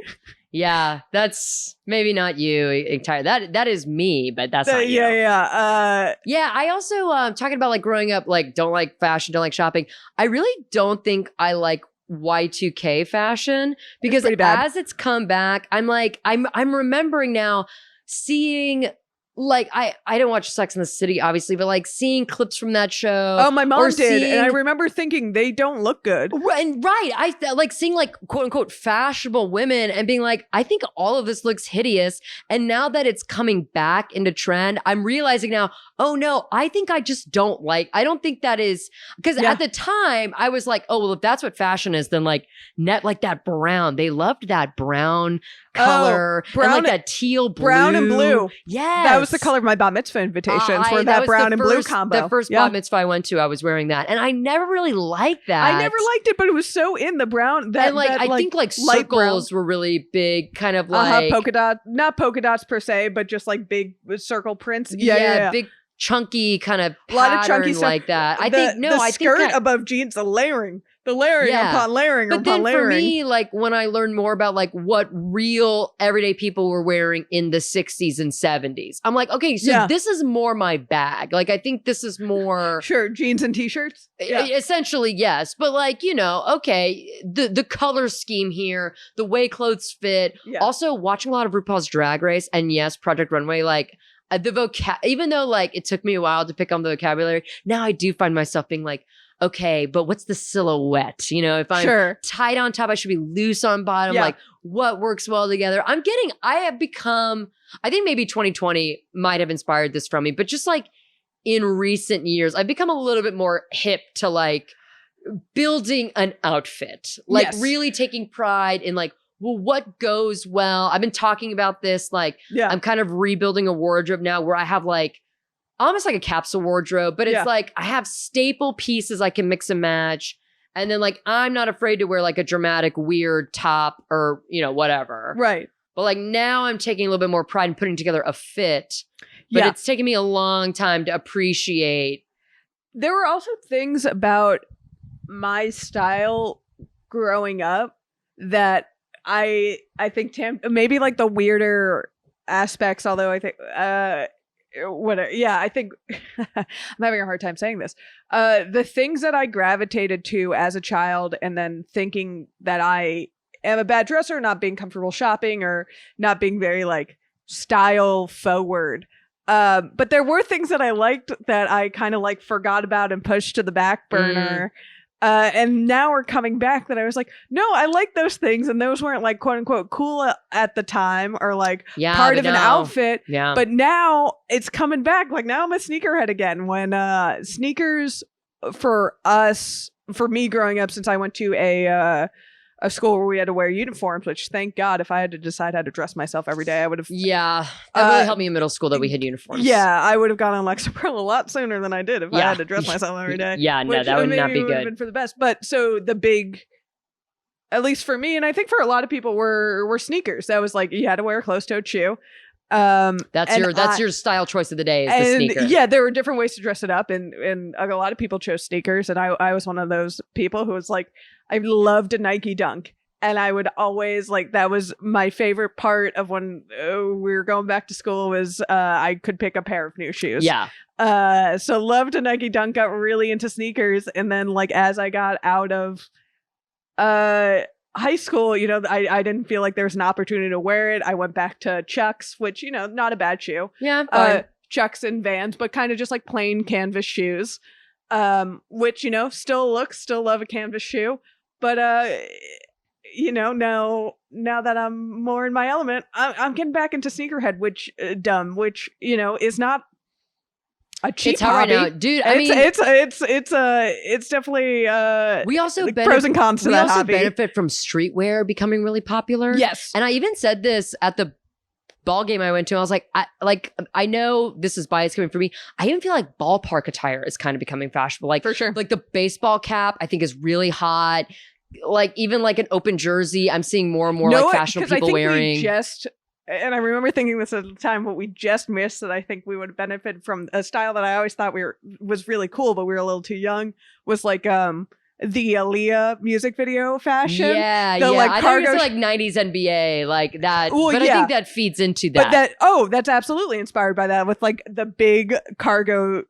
Yeah, that's maybe not you entirely. That is me, but that's not you. Yeah. I also talking about like growing up, like don't like fashion, don't like shopping. I really don't think I like Y2K fashion, because as it's come back, I'm remembering now seeing. Like I didn't watch Sex and the City, obviously, but like seeing clips from that show. Oh, my mom did, and I remember thinking they don't look good. I like seeing like quote unquote fashionable women and being like, I think all of this looks hideous. And now that it's coming back into trend, I'm realizing now, oh no, I think I just don't like. I don't think that is, because at the time I was like, oh well, if that's what fashion is, then like like that brown. They loved that brown color, and like that teal blue. Brown and blue. Yeah. That was the color of my bat mitzvah invitations, for that brown and blue combo. The first bat mitzvah I went to, I was wearing that, and I never really liked that. I never liked it, but it was so in the brown. I think like circles were really big, kind of like polka dot, not polka dots per se, but just like big circle prints. Big chunky kind of pattern, a lot of chunky stuff like that. I think the skirt above jeans, the layering upon layering but upon then layering. For me, like when I learned more about like what real everyday people were wearing in the 60s and 70s, I'm like, okay, so this is more my bag. Like I think this is more sure, jeans and t-shirts. Essentially, yes. But like, okay, the color scheme here, the way clothes fit. Yeah. Also watching a lot of RuPaul's Drag Race, and yes, Project Runway, like the even though like it took me a while to pick on the vocabulary, now I do find myself being like, okay, but what's the silhouette? If I'm tight on top, I should be loose on bottom. Like what works well together? I have become, I think maybe 2020 might have inspired this from me, but just like in recent years, I've become a little bit more hip to like building an outfit, like really taking pride in like, well, what goes well? I've been talking about this. Like, I'm kind of rebuilding a wardrobe now where I have like almost like a capsule wardrobe, but it's like I have staple pieces I can mix and match. And then like, I'm not afraid to wear like a dramatic, weird top or, you know, whatever. Right. But like now I'm taking a little bit more pride in putting together a fit. But it's taken me a long time to appreciate. There were also things about my style growing up that I think maybe like the weirder aspects, although I think I think I'm having a hard time saying this. The things that I gravitated to as a child and then thinking that I am a bad dresser, not being comfortable shopping or not being very like style forward. But there were things that I liked that I kind of like forgot about and pushed to the back burner. And now we're coming back that I was like, no, I like those things. And those weren't like quote unquote cool at the time or like part of an outfit. Yeah. But now it's coming back. Like now I'm a sneakerhead again when sneakers for me growing up, since I went to a school where we had to wear uniforms, which thank God, if I had to decide how to dress myself every day, I would have. Yeah, that really helped me in middle school that we had uniforms. Yeah, I would have gone on Lexapro a lot sooner than I did if I had to dress myself every day. Yeah, no, that would not be good. Been for the best. But so the big, at least for me, and I think for a lot of people, were sneakers. That was like you had to wear a closed-toed shoe. That's your style choice of the day is the sneaker. Yeah, there were different ways to dress it up, and a lot of people chose sneakers, and I was one of those people who was like, I loved a Nike Dunk, and I would always like that was my favorite part of when we were going back to school was I could pick a pair of new shoes. Yeah. So loved a Nike Dunk, got really into sneakers, and then like as I got out of high school, you know, I didn't feel like there was an opportunity to wear it. I went back to Chucks, which, you know, not a bad shoe. Yeah. Chucks and Vans, but kind of just like plain canvas shoes, which, you know, still love a canvas shoe. But, you know, now that I'm more in my element, I'm getting back into sneakerhead, which, you know, is not a cheap hobby. Right now, dude. I mean, it's definitely we also like pros and cons to that hobby. We also benefit from streetwear becoming really popular. Yes, and I even said this at the ball game I went to. I was like, I know this is bias coming from me. I even feel like ballpark attire is kind of becoming fashionable. Like for sure, like the baseball cap I think is really hot. Like even like an open jersey, I'm seeing more and more like fashionable people wearing. And I remember thinking this at the time, what we just missed that I think we would benefit from a style that I always thought was really cool, but we were a little too young, was like the Aaliyah music video fashion. Yeah, like I think it's like 90s NBA, like that. Well, but I think that feeds into that. But that's absolutely inspired by that with like the big cargo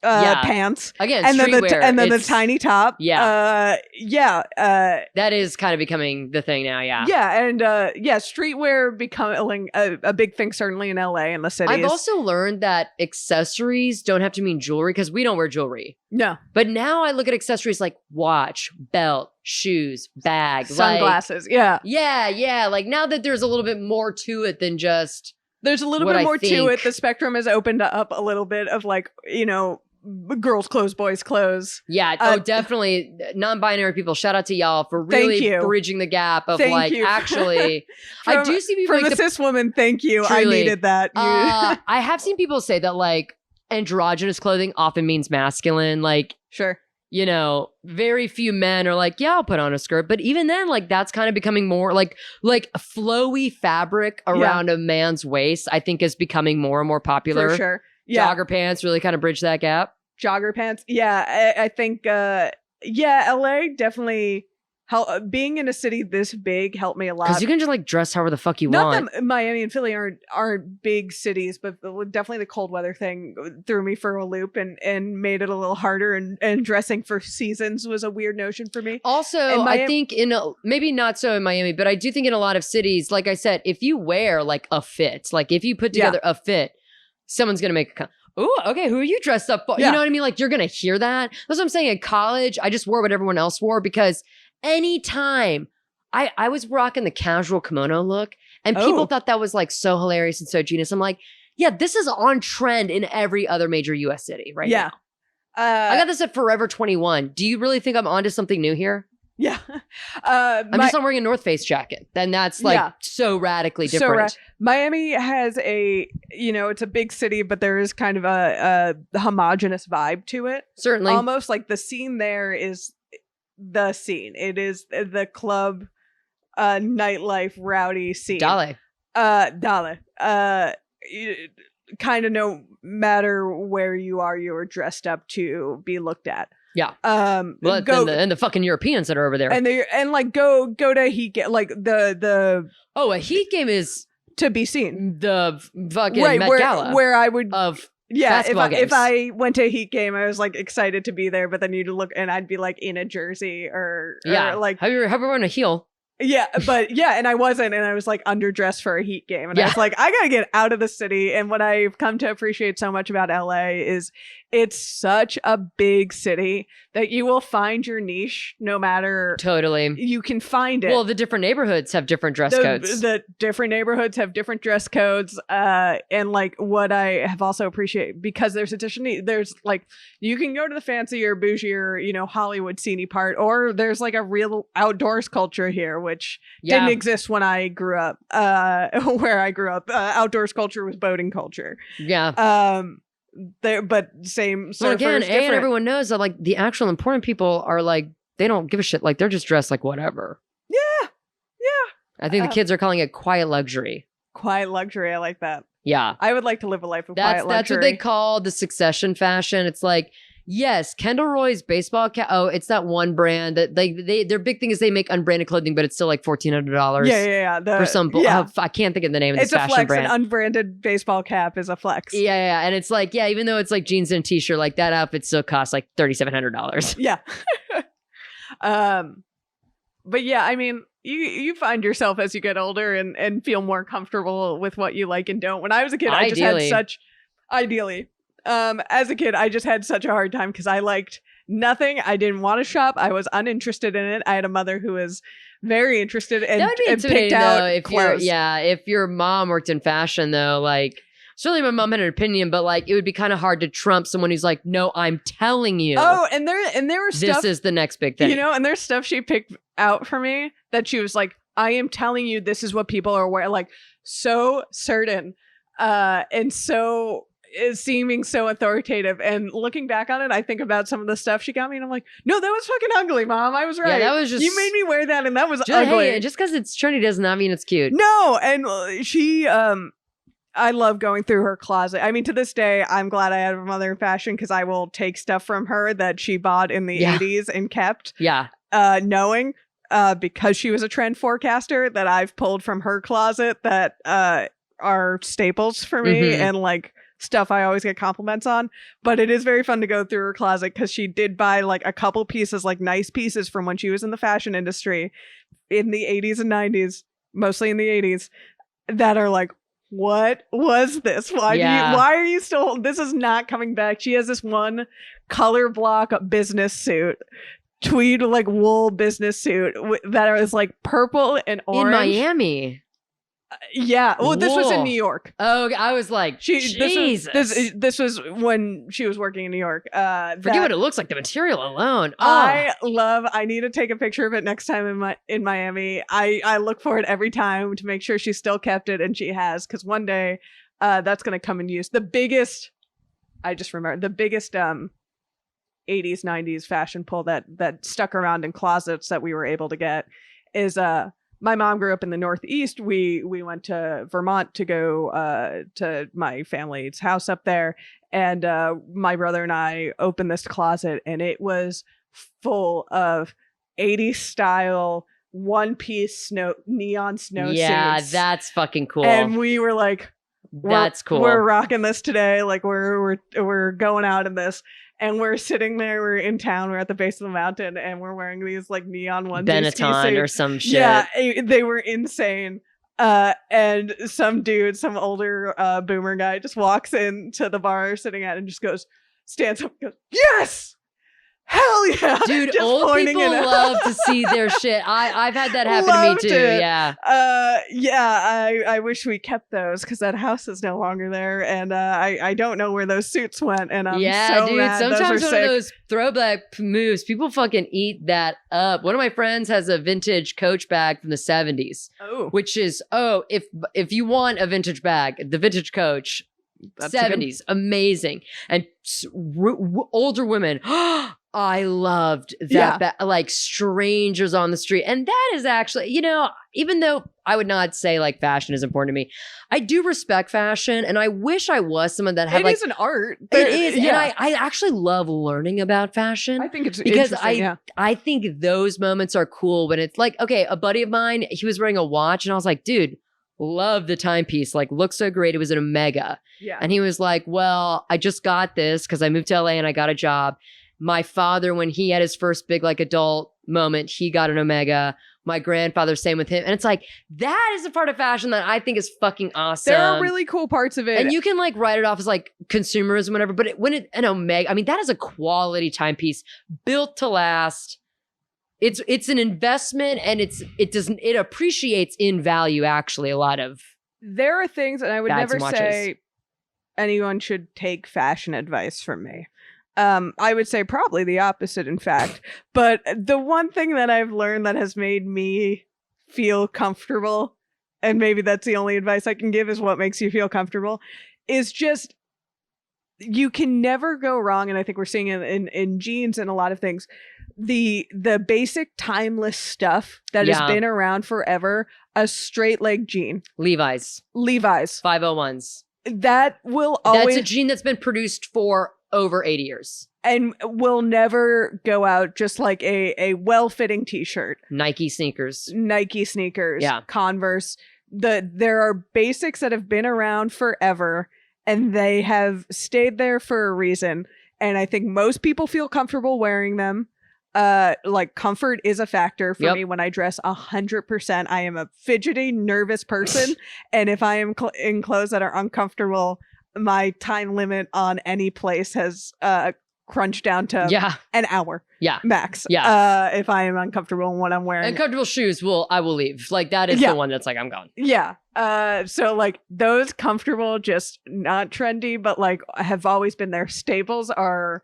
pants again, and streetwear, then the tiny top. That is kind of becoming the thing now. And streetwear becoming a big thing, certainly in LA and the cities. I've also learned that accessories don't have to mean jewelry, because we don't wear jewelry. No, but now I look at accessories like watch, belt, shoes, bag, sunglasses. Like, yeah. Like now that there's a little bit more to it than just. There's a little bit more to it. The spectrum has opened up a little bit of like, you know, girls' clothes, boys' clothes. Yeah, definitely. Non-binary people, shout out to y'all for really bridging the gap of actually. I do see people from a cis woman. Thank you. Truly, I needed that. I have seen people say that like androgynous clothing often means masculine. Like, sure. You know, very few men are like, yeah, I'll put on a skirt. But even then, like, that's kind of becoming more like flowy fabric around a man's waist, I think is becoming more and more popular. For sure. Yeah. Jogger pants really kind of bridge that gap. Jogger pants. Yeah. I think, LA definitely being in a city this big helped me a lot. Because you can just like dress however the fuck you want. Not that Miami and Philly aren't big cities, but definitely the cold weather thing threw me for a loop and made it a little harder. And dressing for seasons was a weird notion for me. Also, I think maybe not so in Miami, but I do think in a lot of cities, like I said, if you wear like a fit, like if you put together a fit, someone's going to make a comment. Oh, okay. Who are you dressed up for? Yeah. You know what I mean? Like you're going to hear that. That's what I'm saying. In college, I just wore what everyone else wore because anytime I was rocking the casual kimono look and people thought that was like so hilarious and so genius. I'm like, yeah, this is on trend in every other major US city right now. I got this at Forever 21. Do you really think I'm onto something new here? Yeah. I'm just not wearing a North Face jacket. Then that's like so radically different. Miami has it's a big city, but there is kind of a homogenous vibe to it. Certainly. Almost like the scene there is the scene. It is the club, nightlife, rowdy scene. Dale. Kind of no matter where you are dressed up to be looked at. Yeah. And the fucking Europeans that are over there. And go to Heat Game, like the a Heat Game is to be seen. The fucking Met Gala where I would if I went to a Heat Game, I was like excited to be there, but then you'd look and I'd be like in a jersey or like have you ever worn a heel? Yeah, but and I wasn't, and I was like underdressed for a Heat game, and I was like, I gotta get out of the city. And what I've come to appreciate so much about LA is it's such a big city that you will find your niche no matter. Totally. You can find it. Well, the different neighborhoods have different dress codes. The different neighborhoods have different dress codes. And like what I have also appreciated, because there's like, you can go to the fancier, bougier, Hollywood sceney part, or there's like a real outdoors culture here, which didn't exist when I grew up, where I grew up. Outdoors culture was boating culture. Yeah. But same. Well, again, and everyone knows that like the actual important people are like, they don't give a shit. Like they're just dressed like whatever. Yeah. I think the kids are calling it quiet luxury. Quiet luxury. I like that. Yeah. I would like to live a life of quiet luxury. That's what they call the Succession fashion. It's like, yes, Kendall Roy's baseball cap. Oh, it's that one brand that their big thing is they make unbranded clothing, but it's still like $1,400. Yeah. For some, I can't think of the name of this fashion flex, brand. An unbranded baseball cap is a flex. Yeah, and it's like, even though it's like jeans and a t-shirt, like that outfit still costs like $3,700. Yeah. But yeah, I mean, you find yourself as you get older and feel more comfortable with what you like and don't. When I was a kid, I just had such ideally. As a kid, I just had such a hard time because I liked nothing. I didn't want to shop. I was uninterested in it. I had a mother who was very interested and picked out clothes. If your mom worked in fashion, though, like certainly my mom had an opinion, but like it would be kind of hard to trump someone who's like, no, I'm telling you. Oh, and there were stuff. This is the next big thing. And there's stuff she picked out for me that she was like, I am telling you, this is what people are wearing. Like so certain, and so. Is seeming so authoritative, and looking back on it, I think about some of the stuff she got me, and I'm like, no, that was fucking ugly, Mom. I was right. Yeah, that was just, you made me wear that, and that was ugly. Hey, just because it's trendy does not mean it's cute. No, and she, I love going through her closet. I mean, to this day, I'm glad I have a mother in fashion because I will take stuff from her that she bought in the 80s and kept. Yeah. Knowing, because she was a trend forecaster, that I've pulled from her closet that are staples for me, and like. Stuff I always get compliments on, but it is very fun to go through her closet because she did buy like a couple pieces, like nice pieces from when she was in the fashion industry in the 80s and 90s, mostly in the 80s, that are like, what was this? Why are you still, this is not coming back. She has this one color block business suit, tweed like wool business suit that is like purple and orange. In Miami. Yeah. Well, this was in New York. Oh, I was like, Jesus. This was when she was working in New York. Forget what it looks like. The material alone. Oh. I need to take a picture of it next time in Miami. I look for it every time to make sure she still kept it, and she has, because one day that's going to come in use. I just remember the biggest 80s, 90s fashion pull that stuck around in closets that we were able to get is my mom grew up in the Northeast. We went to Vermont to go to my family's house up there. And my brother and I opened this closet, and it was full of 80s style one-piece neon snow suits. Yeah, that's fucking cool. And we were like, that's cool. We're rocking this today. Like we're going out in this. And we're sitting there, we're in town, we're at the base of the mountain, and we're wearing these like neon onesie Benetton or some shit. Yeah, they were insane. And some older boomer guy just walks into the bar sitting at and just stands up and goes, yes! Hell yeah. Dude, Just old pointing people it out. love to see their shit. I've had that happen to me Loved too. it. Yeah. I wish we kept those because that house is no longer there, and I don't know where those suits went, and I'm Yeah, so dude. mad. Sometimes those one are of sick. those throwback moves, people fucking eat that up. One of my friends has a vintage Coach bag from the 70s, Oh, which is if you want a vintage bag, the vintage Coach. that's a good- 70s, amazing. And older women, I loved that, like strangers on the street. And that is actually, even though I would not say like fashion is important to me, I do respect fashion. And I wish I was someone that had It like, is an art. it is. Yeah. And I actually love learning about fashion. I think it's Because interesting, I think those moments are cool when it's like, okay, a buddy of mine, he was wearing a watch and I was like, dude, love the timepiece, like looks so great. It was an Omega. yeah. And he was like, well, I just got this because I moved to LA and I got a job. My father, when he had his first big like adult moment, he got an Omega. My grandfather, same with him. And it's like, that is a part of fashion that I think is fucking awesome. There are really cool parts of it. And you can like write it off as like consumerism, whatever. But an Omega, I mean, that is a quality timepiece built to last. It's an investment and it appreciates in value actually a lot of. There are things, and I would Bags never and watches. say anyone should take fashion advice from me. I would say probably the opposite, in fact. But the one thing that I've learned that has made me feel comfortable, and maybe that's the only advice I can give, is what makes you feel comfortable, is just you can never go wrong. And I think we're seeing it in jeans and a lot of things. The basic timeless stuff that has Yeah. been around forever, a straight leg jean, Levi's Levi's, 501s. that will That's always a jean that's been produced for over 80 years. and will never go out just like a well-fitting t-shirt. Nike sneakers. Nike sneakers, Yeah. Converse. There are basics that have been around forever and they have stayed there for a reason. And I think most people feel comfortable wearing them. Like comfort is a factor for Yep. me when I dress 100%. I am a fidgety, nervous person. And if I am in clothes that are uncomfortable, my time limit on any place has crunched down to Yeah. an hour Yeah. max. Yeah. If I am uncomfortable in what I'm wearing. And comfortable shoes I will leave. Like that is Yeah. the one that's like, I'm gone. Yeah. So like those comfortable, just not trendy, but like have always been there. Staples are,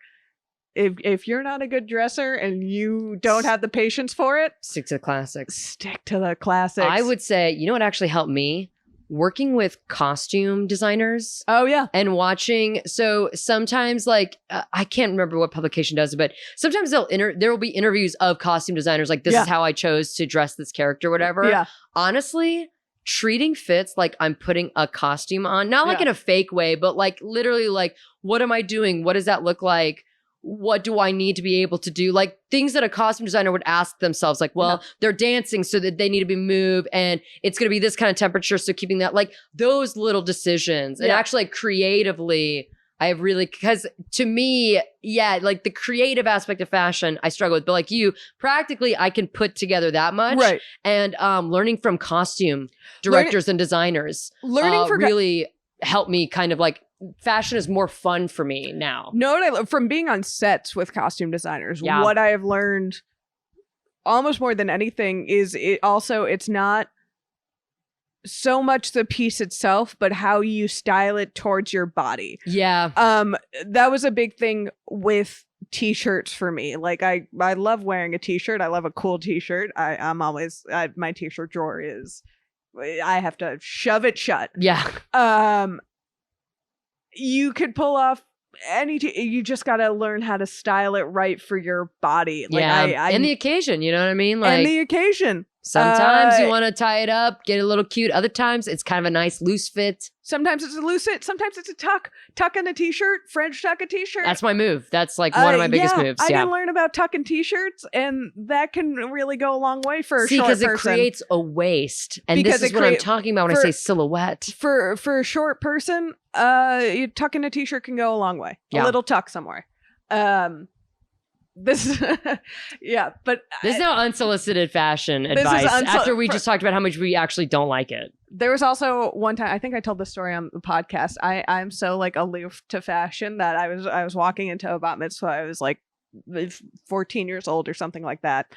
if you're not a good dresser and you don't have the patience for it, Stick to the classics. stick to the classics. I would say, you know what actually helped me? Working with costume designers Oh yeah. and watching. So sometimes like, I can't remember what publication does it, but sometimes there will be interviews of costume designers. Like this Yeah. is how I chose to dress this character, whatever. Yeah. Honestly, treating fits like I'm putting a costume on, not like Yeah. in a fake way, but like literally like, what am I doing? What does that look like? What do I need to be able to do? Like things that a costume designer would ask themselves, like, well, they're dancing so that they need to be moved and it's going to be this kind of temperature. So keeping that, like those little decisions and Yeah. actually like, creatively, I have really, because to me, yeah, like the creative aspect of fashion, I struggle with, but like you, practically I can put together that much. Right. And learning from costume directors and designers Learning for really helped me kind of like, fashion is more fun for me now. No, what I love from being on sets with costume designers, Yeah. what I have learned almost more than anything is it's not so much the piece itself, but how you style it towards your body. Yeah. That was a big thing with t-shirts for me. Like I love wearing a t-shirt. I love a cool t-shirt. My t-shirt drawer is, I have to shove it shut. Yeah. You could pull off you just got to learn how to style it right for your body. Like yeah. And the occasion, you know what I mean? Like and the occasion. sometimes you want to tie it up, get a little cute. Other times it's kind of a nice loose fit. Sometimes it's a loose fit. Sometimes it's a tuck in a t-shirt, French tuck a t-shirt. That's my move. That's like one of my biggest moves. I Yeah. didn't learn about tucking t-shirts, and that can really go a long way for a See, short because it person. creates a waist. And Because this is it what I'm create- talking about when I for- say silhouette. For a short person, you tucking a t-shirt can go a long way. Yeah. A little tuck somewhere. This yeah, but This is now unsolicited fashion is advice after we for- just talked about how much we actually don't like it. there was also one time, I think I told this story on the podcast. I'm so like aloof to fashion that I was walking into a bat mitzvah. I was like 14 years old or something like that.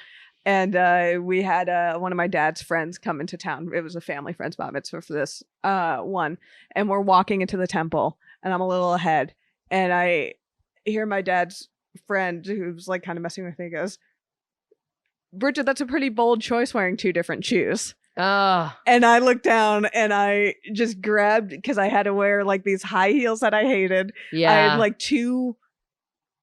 And we had one of my dad's friends come into town. It was a family friend's bar mitzvah for this one. And we're walking into the temple, and I'm a little ahead. And I hear my dad's friend, who's like kind of messing with me, goes, "Bridget, that's a pretty bold choice, wearing 2 different shoes." And I looked down and I just grabbed, because I had to wear like these high heels that I hated. Yeah. I had like 2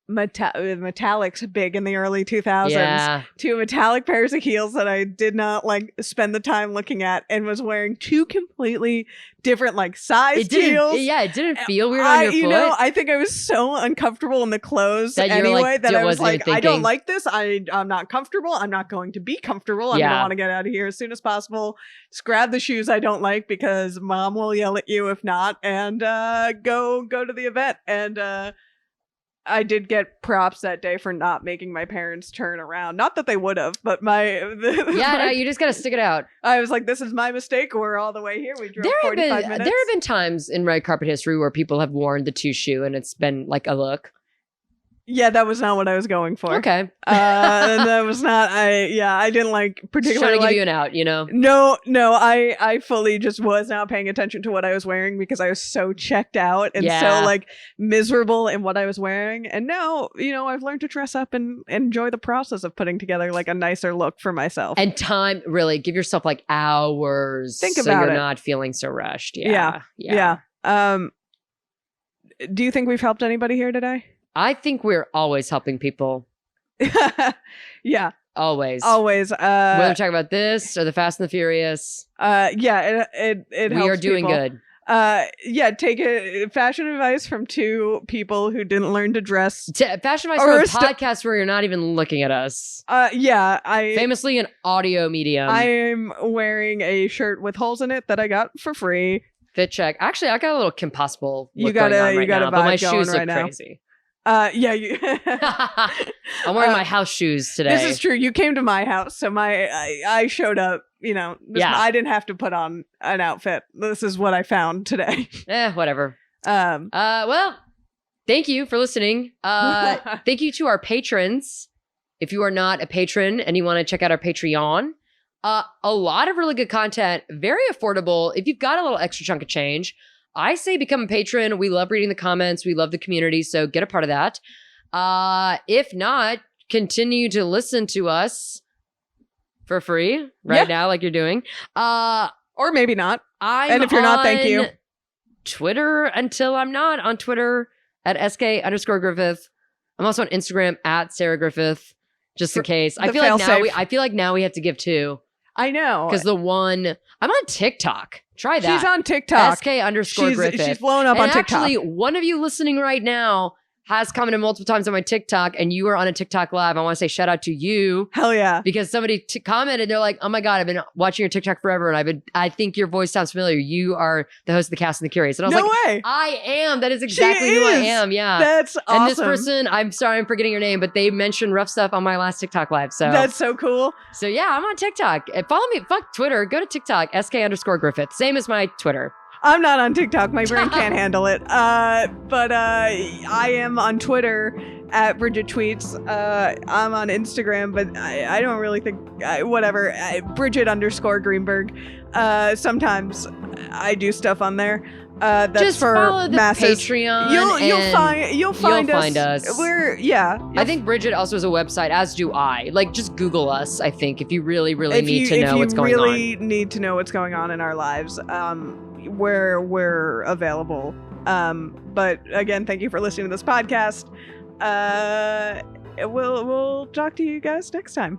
metallics big in the early 2000s. Yeah. 2 metallic pairs of heels that I did not like spend the time looking at, and was wearing 2 completely different like sized heels. Yeah, it didn't feel weird on your foot. You know, I think I was so uncomfortable in the clothes that anyway like, that I was like, I don't like this. I'm not comfortable. I'm not going to be comfortable. I'm gonna want to get out of here as soon as possible. Just grab the shoes I don't like, because mom will yell at you if not, and go to the event. And I did get props that day for not making my parents turn around. Not that they would have, but no, you just got to stick it out. I was like, this is my mistake. We're all the way here. We drove 45 minutes. There have been times in red carpet history where people have worn the 2 shoe and it's been like a look. Yeah, that was not what I was going for. Okay. And that was not, I didn't like particularly trying to give you an out, you know? No, I fully just was not paying attention to what I was wearing, because I was so checked out and so like miserable in what I was wearing. And now, you know, I've learned to dress up and enjoy the process of putting together like a nicer look for myself. And time, really, give yourself like hours. Think so about you're it. Not feeling so rushed. Yeah. Do you think we've helped anybody here today? I think we're always helping people. Yeah. Always. Whether we're talking about this or the Fast and the Furious. It we helps are doing people. Good. Take a fashion advice from 2 people who didn't learn to dress. Fashion advice from a podcast where you're not even looking at us. Famously an audio medium. I'm wearing a shirt with holes in it that I got for free. Fit check. Actually, I got a little Kimpossible look you got going on right now, but my shoes right look now. crazy. I'm wearing my house shoes today. This is true. You came to my house, so I showed up. You know, I didn't have to put on an outfit. This is what I found today. Whatever. Well, thank you for listening. Thank you to our patrons. If you are not a patron and you want to check out our Patreon, a lot of really good content, very affordable. If you've got a little extra chunk of change, I say become a patron. We love reading the comments. We love the community. So get a part of that. If not, continue to listen to us for free now, like you're doing. Or maybe not. And if you're not, thank you. Twitter until I'm not on Twitter at SK_Griffith. I'm also on Instagram at Sarah Griffith, just in case. I feel like now we have to give 2. I know. Because I'm on TikTok. Try that. She's on TikTok. SK_Griffith. She's blowing up on TikTok. Actually, one of you listening right now has commented multiple times on my TikTok, and you were on a TikTok live. I want to say shout out to you. Hell yeah. Because somebody commented, they're like, oh my God, I've been watching your TikTok forever, and I think your voice sounds familiar. You are the host of The Cast and the Curious. And I was no way. I am. That is exactly who I am. Yeah. That's awesome. And this person, I'm sorry I'm forgetting your name, but they mentioned rough stuff on my last TikTok live. So that's so cool. So yeah, I'm on TikTok. Follow me. Fuck Twitter. Go to TikTok, SK_Griffith. Same as my Twitter. I'm not on TikTok. My brain can't handle it. But I am on Twitter at Bridget Tweets. I'm on Instagram, but I don't really think, whatever. Bridget_Greenberg. Sometimes I do stuff on there. That's just for follow the masses. Patreon. You'll find us. I think Bridget also has a website, as do I. Like, just Google us. I think if you really need to know what's going on. If you really need to know what's going on in our lives, we're available. But again, thank you for listening to this podcast. We'll talk to you guys next time.